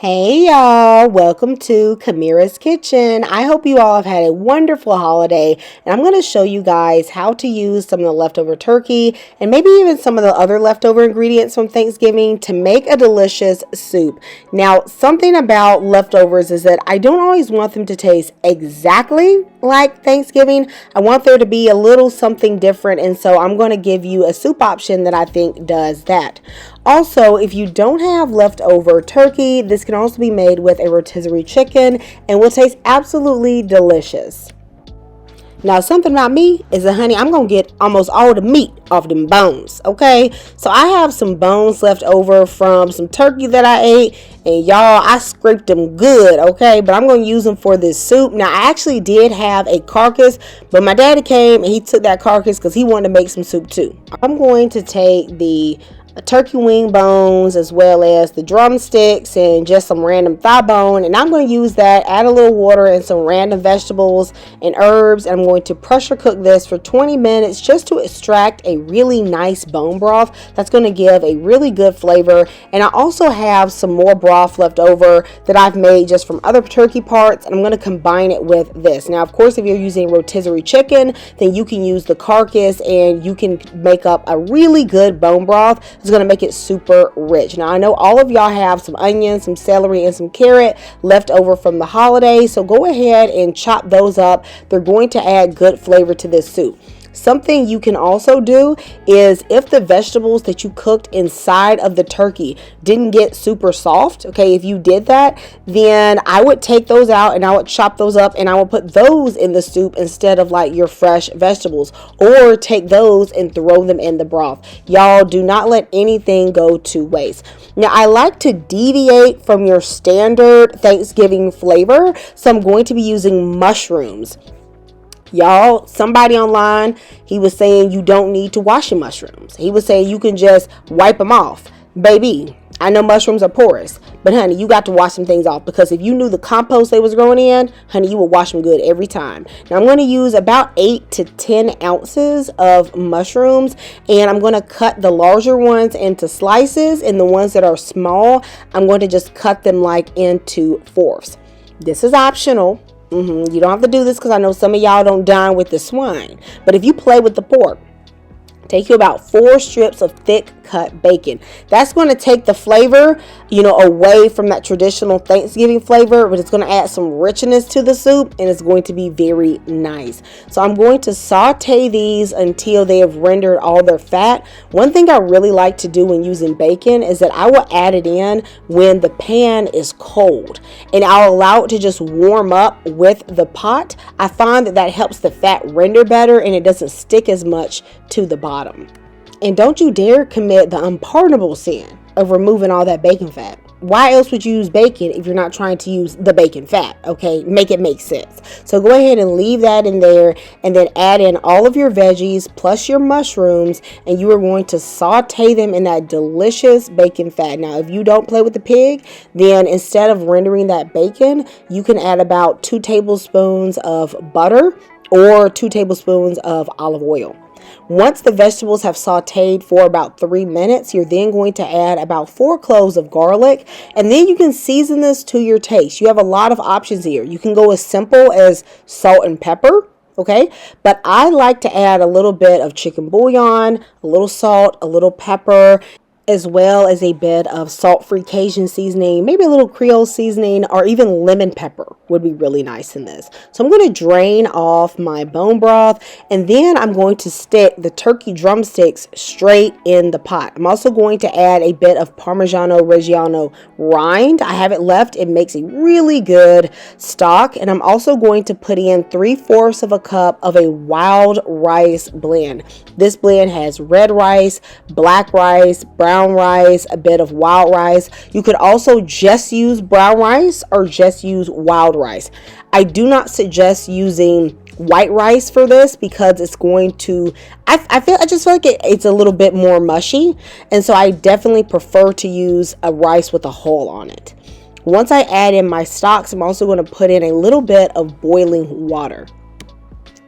Hey y'all, welcome to Kamira's Kitchen. I hope you all have had a wonderful holiday, and I'm going to show you guys how to use some of the leftover turkey and maybe even some of the other leftover ingredients from Thanksgiving to make a delicious soup. Now, something about leftovers is that I don't always want them to taste exactly like Thanksgiving. I want there to be a little something different, and so I'm going to give you a soup option that I think does that. Also, if you don't have leftover turkey, this can also be made with a rotisserie chicken and will taste absolutely delicious. Now, something about me is that, honey, I'm going to get almost all the meat off them bones, okay? So I have some bones left over from some turkey that I ate, and y'all, I scraped them good, okay? But I'm going to use them for this soup. Now, I actually did have a carcass, but my daddy came and he took that carcass because he wanted to make some soup too. I'm going to take the turkey wing bones as well as the drumsticks and just some random thigh bone, and I'm going to use that, add a little water and some random vegetables and herbs, and I'm going to pressure cook this for 20 minutes just to extract a really nice bone broth that's going to give a really good flavor. And I also have some more broth left over that I've made just from other turkey parts, and I'm going to combine it with this. Now, of course, if you're using rotisserie chicken, then you can use the carcass and you can make up a really good bone broth. It's going to make it super rich. Now, I know all of y'all have some onions, some celery, and some carrot left over from the holidays, so go ahead and chop those up. They're going to add good flavor to this soup. Something you can also do is if the vegetables that you cooked inside of the turkey didn't get super soft, okay, if you did that, then I would take those out and I would chop those up and I would put those in the soup instead of like your fresh vegetables, or take those and throw them in the broth. Y'all, do not let anything go to waste. Now, I like to deviate from your standard Thanksgiving flavor, so I'm going to be using mushrooms. Y'all, somebody online, he was saying you don't need to wash your mushrooms. He was saying you can just wipe them off. Baby, I know mushrooms are porous, but honey, you got to wash some things off, because if you knew the compost they was growing in, honey, you would wash them good every time. Now, I'm going to use about 8 to 10 ounces of mushrooms, and I'm going to cut the larger ones into slices, and the ones that are small, I'm going to just cut them like into fourths. This is optional. You don't have to do this because I know some of y'all don't dine with the swine. But if you play with the pork, take you about 4 strips of thick cut bacon. That's going to take the flavor, away from that traditional Thanksgiving flavor, but it's going to add some richness to the soup, and it's going to be very nice. So I'm going to saute these until they have rendered all their fat. One thing I really like to do when using bacon is that I will add it in when the pan is cold, and I'll allow it to just warm up with the pot. I find that helps the fat render better, and it doesn't stick as much to the bottom. And don't you dare commit the unpardonable sin of removing all that bacon fat. Why else would you use bacon if you're not trying to use the bacon fat? Okay, make it make sense. So go ahead and leave that in there, and then add in all of your veggies plus your mushrooms, and you are going to saute them in that delicious bacon fat. Now, if you don't play with the pig, then instead of rendering that bacon, you can add about 2 tablespoons of butter or 2 tablespoons of olive oil. Once the vegetables have sauteed for about 3 minutes, you're then going to add about 4 cloves of garlic, and then you can season this to your taste. You have a lot of options here. You can go as simple as salt and pepper, okay? But I like to add a little bit of chicken bouillon, a little salt, a little pepper, as well as a bit of salt-free Cajun seasoning, maybe a little Creole seasoning, or even lemon pepper would be really nice in this. So I'm going to drain off my bone broth, and then I'm going to stick the turkey drumsticks straight in the pot. I'm also going to add a bit of Parmigiano Reggiano rind. I have it left. It makes a really good stock, and I'm also going to put in 3/4 of a cup of a wild rice blend. This blend has red rice, black rice, brown rice, a bit of wild rice. You could also just use brown rice or just use wild rice. I do not suggest using white rice for this because it's going to, I just feel like it's a little bit more mushy, and so I definitely prefer to use a rice with a hull on it. Once I add in my stocks, I'm also going to put in a little bit of boiling water.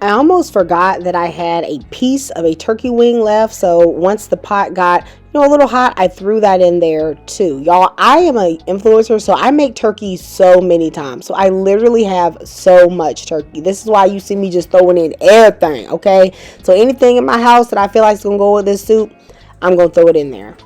I almost forgot that I had a piece of a turkey wing left. So once the pot got, a little hot, I threw that in there too. Y'all, I am an influencer, so I make turkey so many times. So I literally have so much turkey. This is why you see me just throwing in everything, okay? So anything in my house that I feel like is going to go with this soup, I'm going to throw it in there.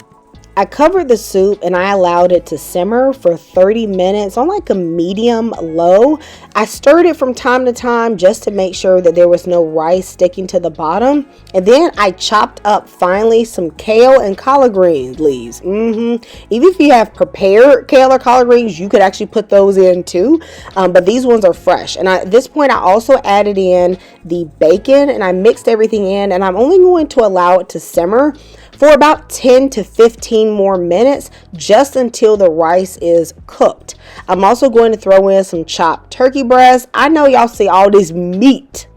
I covered the soup and I allowed it to simmer for 30 minutes on like a medium low. I stirred it from time to time just to make sure that there was no rice sticking to the bottom. And then I chopped up finally some kale and collard greens leaves. Even if you have prepared kale or collard greens, you could actually put those in too. But these ones are fresh. And at this point, I also added in the bacon and I mixed everything in, and I'm only going to allow it to simmer for about 10 to 15 more minutes, just until the rice is cooked. I'm also going to throw in some chopped turkey breast. I know y'all see all this meat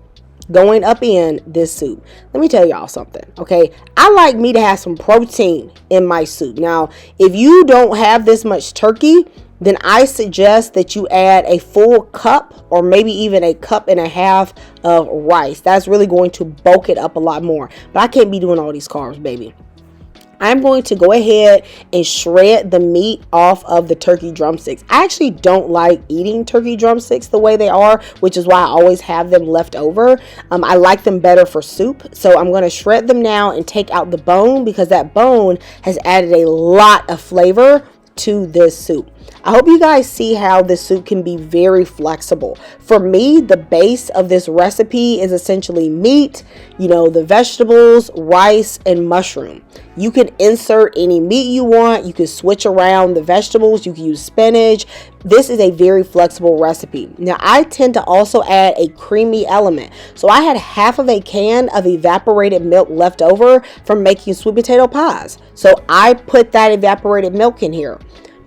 going up in this soup. Let me tell y'all something, okay? I like me to have some protein in my soup. Now, if you don't have this much turkey, then I suggest that you add a full cup or maybe even a cup and a half of rice. That's really going to bulk it up a lot more. But I can't be doing all these carbs, baby. I'm going to go ahead and shred the meat off of the turkey drumsticks. I actually don't like eating turkey drumsticks the way they are, which is why I always have them left over. I like them better for soup. So I'm going to shred them now and take out the bone, because that bone has added a lot of flavor to this soup. I hope you guys see how this soup can be very flexible. For me, the base of this recipe is essentially meat, the vegetables, rice, and mushroom. You can insert any meat you want. You can switch around the vegetables. You can use spinach. This is a very flexible recipe. Now, I tend to also add a creamy element. So I had half of a can of evaporated milk left over from making sweet potato pies. So I put that evaporated milk in here.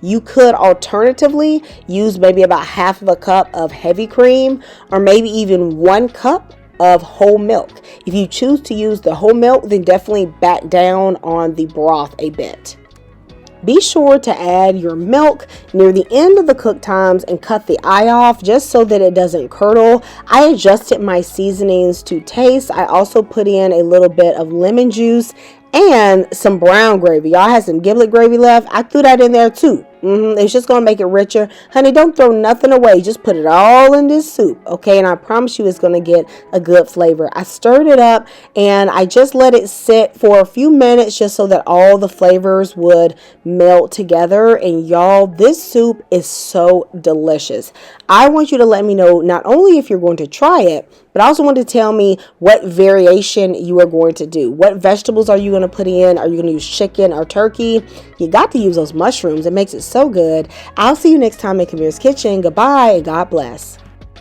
You could alternatively use maybe about half of a cup of heavy cream, or maybe even 1 cup of whole milk. If you choose to use the whole milk, then definitely back down on the broth a bit. Be sure to add your milk near the end of the cook times and cut the eye off just so that it doesn't curdle. I adjusted my seasonings to taste. I also put in a little bit of lemon juice and some brown gravy. Y'all had some giblet gravy left. I threw that in there too. It's just going to make it richer. Honey, don't throw nothing away. Just put it all in this soup, okay? And I promise you it's going to get a good flavor. I stirred it up and I just let it sit for a few minutes just so that all the flavors would melt together. And y'all, this soup is so delicious. I want you to let me know not only if you're going to try it, but I also want to tell me what variation you are going to do. What vegetables are you going to put in? Are you going to use chicken or turkey? You got to use those mushrooms. It makes it so good. I'll see you next time in Kamira's Kitchen. Goodbye and God bless.